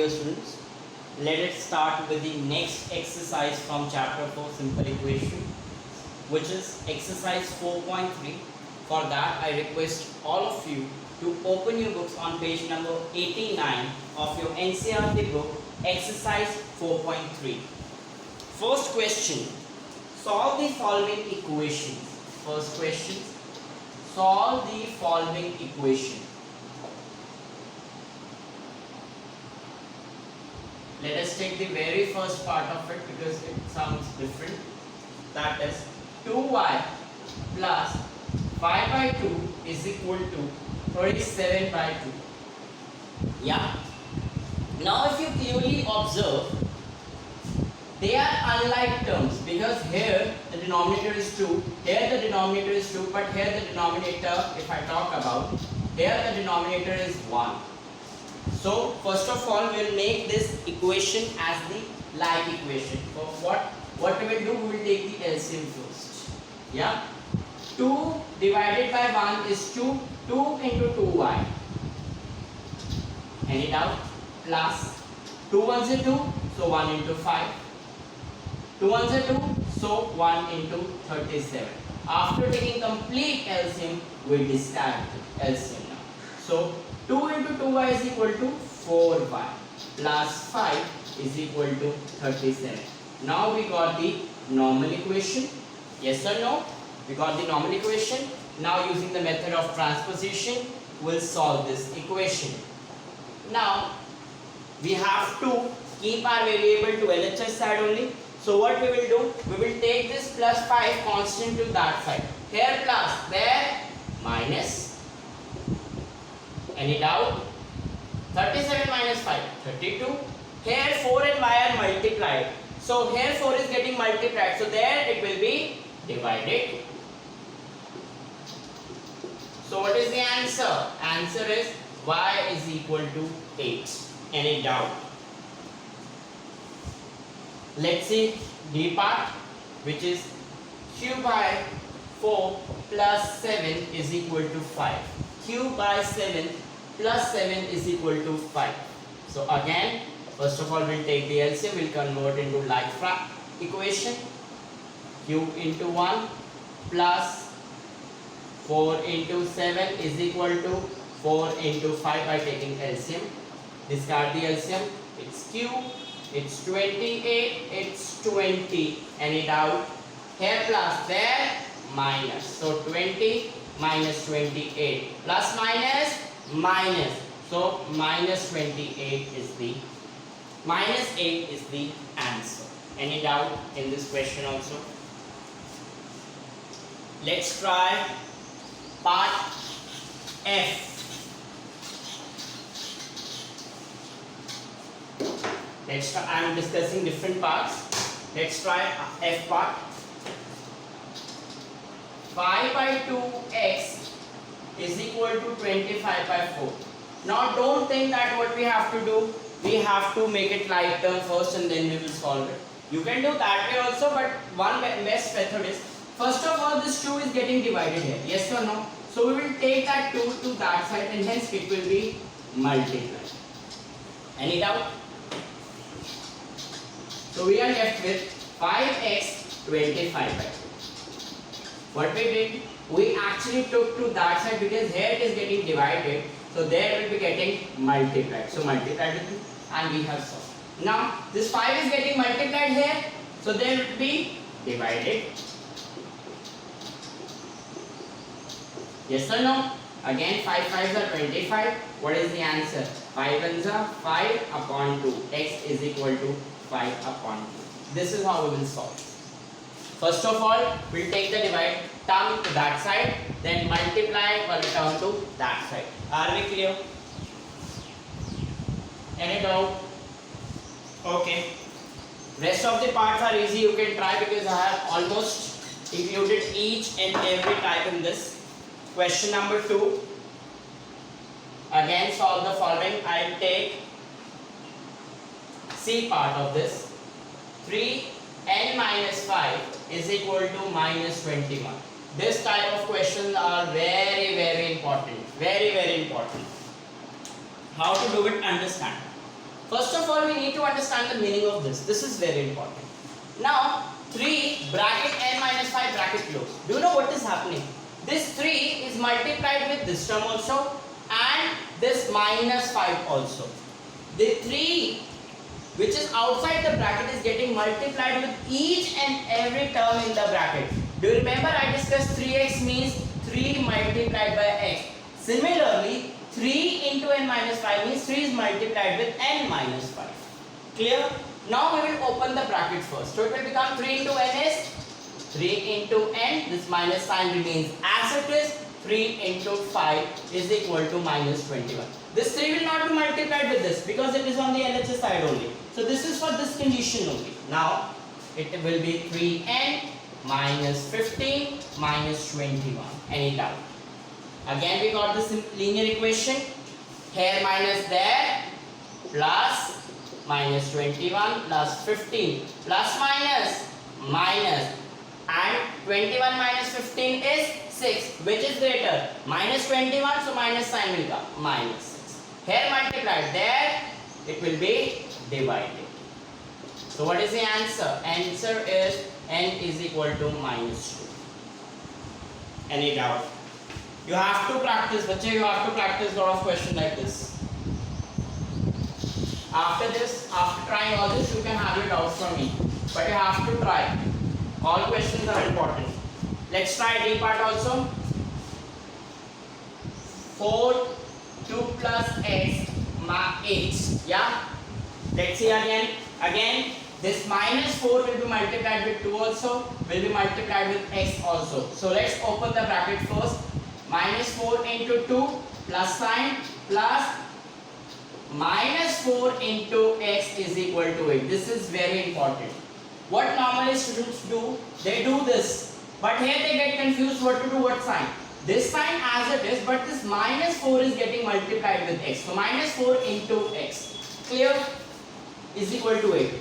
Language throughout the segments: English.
dear students, let us start with the next exercise from chapter 4 simple equation, which is exercise 4.3. For that I request all of you to open your books on page number 89 of your NCERT book, exercise 4.3. First question, solve the following equations. First question, solve the following equation. Let us take the very first part of it because it sounds different. That is 2y plus 5 by 2 is equal to 37 by 2. Yeah. Now if you clearly observe, they are unlike terms because here the denominator is 2, here the denominator is 2, but here the denominator, if I talk about, here the denominator is 1. So first of all, we will make this equation as the like equation. So what we will do, we will take the LCM first. Yeah. 2 divided by 1 is 2. 2 into 2y. Any doubt? Plus 2 ones are 2, so 1 into 5. 2 ones are 2, so 1 into 37. After taking complete LCM, we discard LCM now. So 2 into 2y is equal to 4y plus 5 is equal to 37. Now we got the normal equation. Yes or no? We got the normal equation. Now using the method of transposition, we'll solve this equation. Now we have to keep our variable to LHS side only. So what we will do? We will take this plus 5 constant to that side. Here plus, there minus. Any doubt? 37 minus 5, 32. Here 4 and y are multiplied. So here 4 is getting multiplied. So there it will be divided. So what is the answer? Answer is y is equal to 8. Any doubt? Let's see D part, which is q by 4 plus 7 is equal to 5. Q by 7 plus 7 is equal to 5. So again, first of all, we'll take the LCM, we'll convert into like equation. Q into 1 plus 4 into 7 is equal to 4 into 5 by taking LCM. Discard the LCM. It's Q, it's 28, it's 20. Any doubt? Here plus, there minus. So 20 minus 28 plus minus. So minus 28 is the minus 8 is the answer. Any doubt in this question also? Let's try part F. Let's try, I am discussing different parts. Let's try F part. 5 by 2x is equal to 25 by 4. Now don't think that what we have to do, we have to make it like term first and then we will solve it. You can do that way also, but one best method is, first of all, this 2 is getting divided here. Yes or no? So we will take that 2 to that side and hence it will be multiplied. Any doubt? So we are left with 5x 25 by 2. What we did, we actually took to that side because here it is getting divided, so there will be getting multiplied. So multiplied with it and we have solved. Now this 5 is getting multiplied here, so there will be divided. Yes or no? Again 5 5s are 25. What is the answer? 5 ones are 5 upon 2. X is equal to 5 upon 2. This is how we will solve. First of all, we'll take the divide term to that side, then multiply one term to that side. Are we clear? Any doubt? Okay. Rest of the parts are easy. You can try because I have almost included each and every type in this. Question number 2. Again, solve the following. I'll take C part of this. 3n minus 5 is equal to minus 21. This type of questions are very important. Very important. How to do it? Understand. First of all, we need to understand the meaning of this. This is very important. Now, 3 bracket n minus 5 bracket close. Do you know what is happening? This 3 is multiplied with this term also and this minus 5 also. The 3 which is outside the bracket is getting multiplied with each and every term in the bracket. Do you remember I discussed 3x means 3 multiplied by x. Similarly, 3 into n minus 5 means 3 is multiplied with n minus 5. Clear? Now we will open the bracket first. So it will become 3 into n is 3 into n. This minus sign remains as it is. 3 into 5 is equal to minus 21. This 3 will not be multiplied with this because it is on the LHS side only. So this is for this condition only. Now it will be 3n minus 15 minus 21. Any doubt? Again we got this linear equation. Here minus there plus minus 21 plus 15 plus minus and 21 minus 15 is 6. Which is greater? Minus 21, so minus sign will come. Minus 6. Here multiplied, there it will be divided. So what is the answer? Answer is n is equal to minus 2. Any doubt? You have to practice, bache, you have to practice a lot of questions like this. After this, after trying all this, you can have your doubts from me. But you have to try. All questions are important. Let's try D part also. 4, 2 plus x, 8. Yeah? Let's see again. Again, this minus 4 will be multiplied with 2 also, will be multiplied with x also. So let's open the bracket first. Minus 4 into 2 plus sign plus minus 4 into x is equal to 8. This is very important. What normally students do, they do this. But here they get confused what to do, what sign. This sign as it is, but this minus 4 is getting multiplied with x. So minus 4 into x. Clear? Is equal to 8.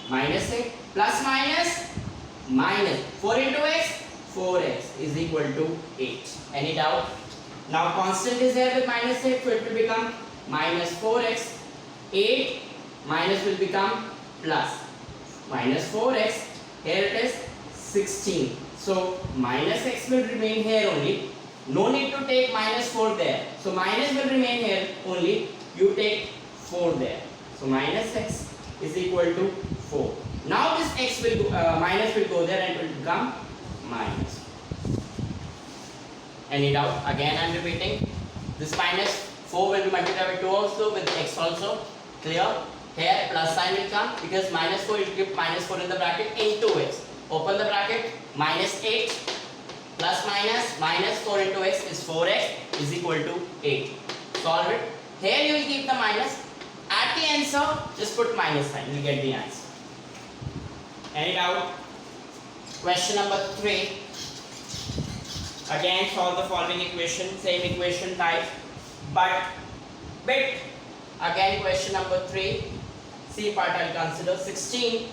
Minus 8 plus minus 4 into x, 4x is equal to 8. Any doubt? Now constant is there with minus 8, so it will become minus 4x. 8 minus will become plus. Minus 4x, here it is 16. So minus x will remain here only. No need to take minus 4 there. So minus will remain here only. You take 4 there. So minus x is equal to 4. Now this x will go, minus will go there and it will become minus. Any doubt? Again I am repeating. This minus 4 will be multiplied with 2 also, with x also. Clear? Here plus sign will come because minus 4 will give minus 4 in the bracket into x. Open the bracket. Minus 8 plus minus 4 into x is 4x is equal to 8. Solve it. Here you will keep the minus. At the answer, just put minus sign. You will get the answer. Any doubt? Question number 3. Again solve the following equation. Same equation type. But bit. Again question number 3. C part I will consider 16,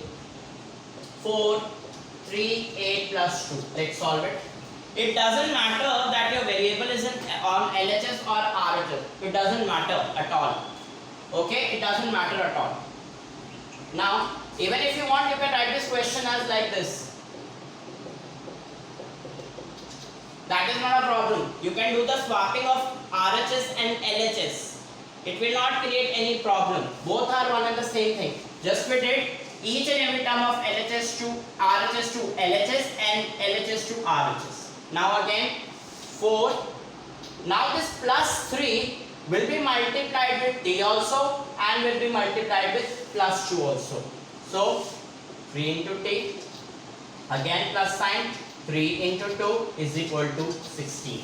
4, 3, 8 plus 2. Let's solve it. It doesn't matter that your variable is on LHS or RHS. It doesn't matter at all. Okay? It doesn't matter at all. Now, even if you want, you can write this question as like this. That is not a problem. You can do the swapping of RHS and LHS. It will not create any problem. Both are one and the same thing. Just we did each and every term of LHS to RHS to LHS and LHS to RHS. Now again 4. Now this plus 3 will be multiplied with t also and will be multiplied with plus 2 also. So 3 into t. Again plus sign. 3 into 2 is equal to 16.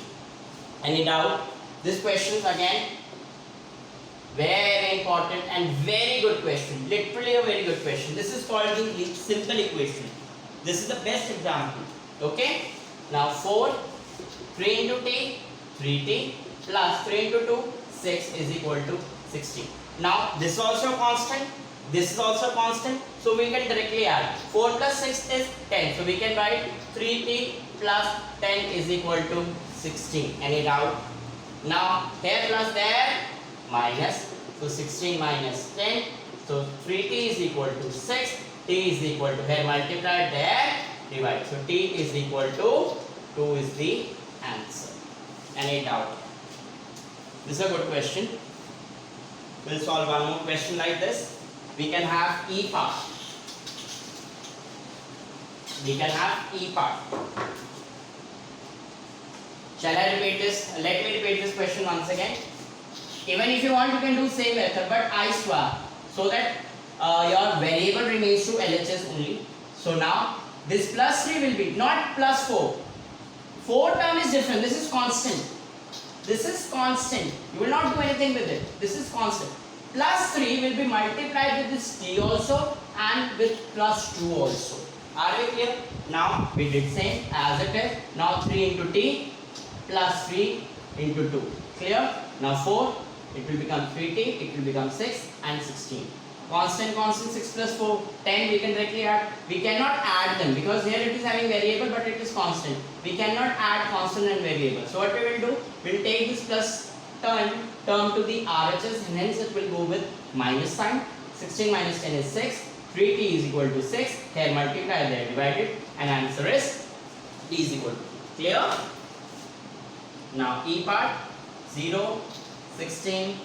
Any doubt? This question again very important and very good question. Literally a very good question. This is called the simple equation. This is the best example. Okay? Now 4, 3 into t, 3t plus 3 into 2, 6 is equal to 16. Now this is also constant. This is also constant. So we can directly add. 4 plus 6 is 10. So we can write 3t plus 10 is equal to 16. Any doubt? Now here plus there minus So 16 minus 10. So 3t is equal to 6. T is equal to, here multiply, there divide. So t is equal to 2 is the answer. Any doubt? This is a good question. We'll solve one more question like this. We can have e part. We can have e part. Shall I repeat this? Let me repeat this question once again. Even if you want, you can do same method, but I swap so that your variable remains to LHS only. So now this plus 3 will be not plus 4. 4 term is different. This is constant. This is constant. You will not do anything with it. This is constant. Plus 3 will be multiplied with this t also and with plus 2 also. Are we clear? Now we did same as it is. Now 3 into t plus 3 into 2. Clear? Now 4, it will become 3t, it will become 6 and 16. Constant, 6 plus 4, 10 we can directly add. We cannot add them because here it is having variable but it is constant. We cannot add constant and variable. So what we will do, we will take this plus term to the RHS and hence it will go with minus sign. 16 minus 10 is 6. 3t is equal to 6. Here multiply, there divided, and answer is t is equal to. Clear? Now e part 0, 16,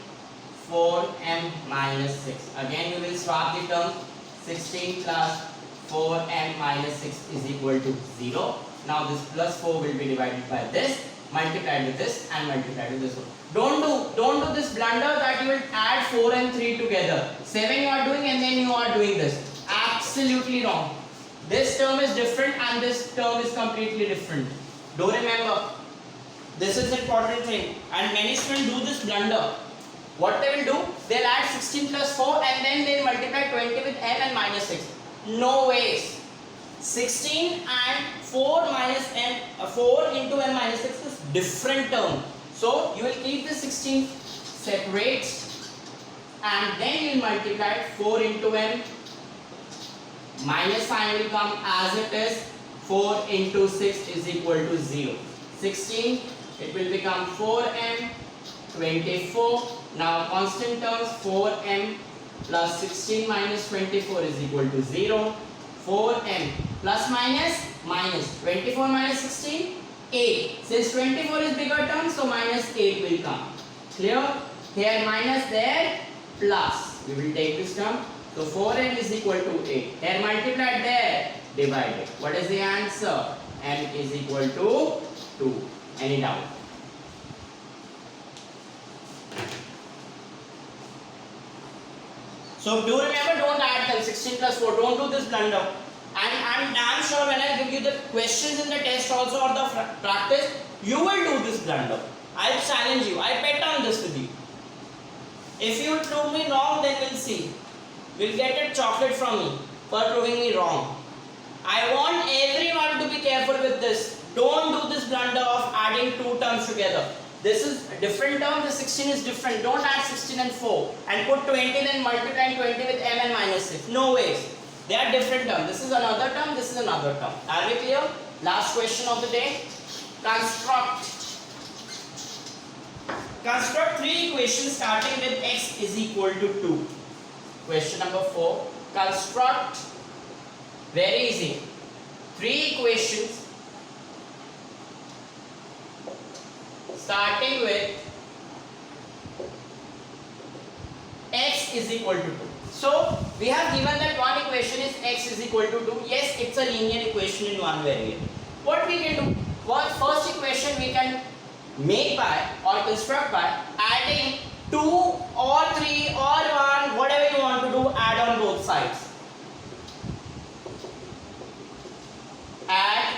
4m minus 6. Again you will swap the term. 16 plus 4m minus 6 is equal to 0. Now this plus 4 will be divided by this, multiplied with this and multiplied with this one. Don't do this blunder that you will add 4 and 3 together. 7 you are doing and then you are doing this. Absolutely wrong. This term is different and this term is completely different. Do remember. This is important thing, and many students do this blunder. What they will do, they'll add 16 plus 4 and then they'll multiply 20 with m and minus 6. No ways. 16 and 4 minus m, 4 into m minus 6 is different term. So you will keep the 16 separate and then you will multiply 4 into m. Minus sign will come as it is. 4 into 6 is equal to 0. 16, it will become 4m, 24. Now constant terms, 4m plus 16 minus 24 is equal to 0. 4m plus minus 24 minus 16, 8. Since 24 is bigger term, so minus 8 will come. Clear? Here minus, there plus. We will take this term. So 4m is equal to 8. Here multiplied, there divided. What is the answer? M is equal to 2. Any doubt? So do remember, don't add them. 16 plus 4. Don't do this blunder. And I'm damn sure when I give you the questions in the test also or the practice, you will do this blunder. I'll challenge you. I bet on this with you. If you prove me wrong, then we'll see. We'll get a chocolate from me for proving me wrong. I want everyone to be careful with this. Don't do this blunder of adding two terms together. This is a different term, the 16 is different. Don't add 16 and 4 and put 20 then multiply 20 with m and minus 6. No ways. They are different terms. This is another term, this is another term. Are we clear? Last question of the day. Construct three equations starting with x is equal to 2. Question number 4. Construct, very easy, three equations starting with x is equal to 2. So we have given that one equation is x is equal to 2. Yes, it's a linear equation in one variable. What we can do? Well, first equation we can make by or construct by adding 2 or 3 or 1, whatever you want to do, add on both sides. Add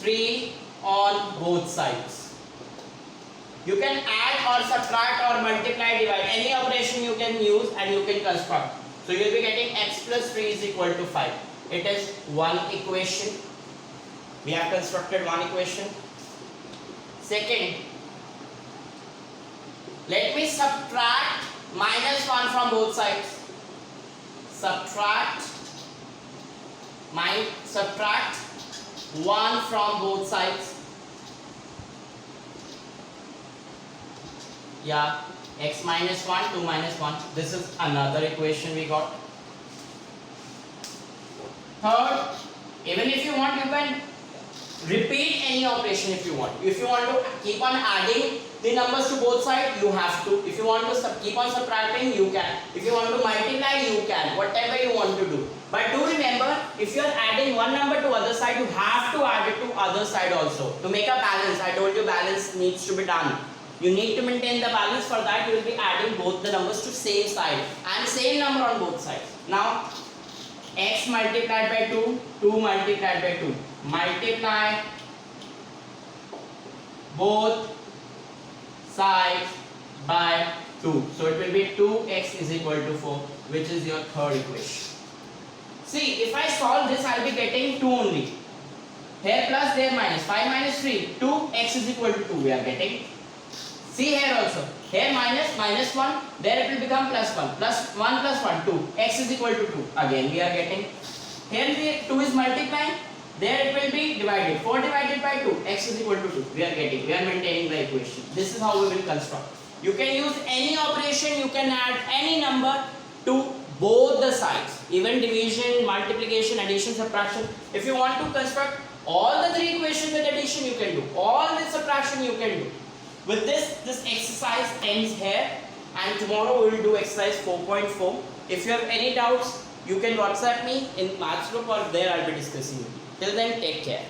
3 on both sides. You can add or subtract or multiply, divide, any operation you can use and you can construct. So you will be getting x plus 3 is equal to 5. It is one equation. We have constructed one equation. Second, let me subtract minus 1 from both sides. Subtract 1 from both sides. Yeah, x minus 1, 2 minus 1. This is another equation we got. Third, even if you want, you can repeat any operation if you want. If you want to keep on adding the numbers to both sides, you have to. If you want to keep on subtracting, you can. If you want to multiply, you can. Whatever you want to do. But do remember, if you are adding one number to other side, you have to add it to other side also. To make a balance, I told you balance needs to be done. You need to maintain the balance. For that, you will be adding both the numbers to same side and same number on both sides. Now, x multiplied by 2, 2 multiplied by 2. Multiply both sides by 2. So it will be 2x is equal to 4, which is your third equation. See, if I solve this, I will be getting 2 only. Here plus, there minus. 5 minus 3. 2x is equal to 2 we are getting. See here also. Here minus, minus 1. There it will become plus 1. Plus 1 plus 1, 2. X is equal to 2. Again we are getting. Here the 2 is multiplying. There it will be divided. 4 divided by 2. X is equal to 2. We are getting. We are maintaining the equation. This is how we will construct. You can use any operation. You can add any number to both the sides. Even division, multiplication, addition, subtraction. If you want to construct all the 3 equations with addition, you can do. All the subtraction you can do. With this exercise ends here, and tomorrow we will do exercise 4.4. If you have any doubts, you can WhatsApp me in Maths group, or there I will be discussing with you. Till then, take care.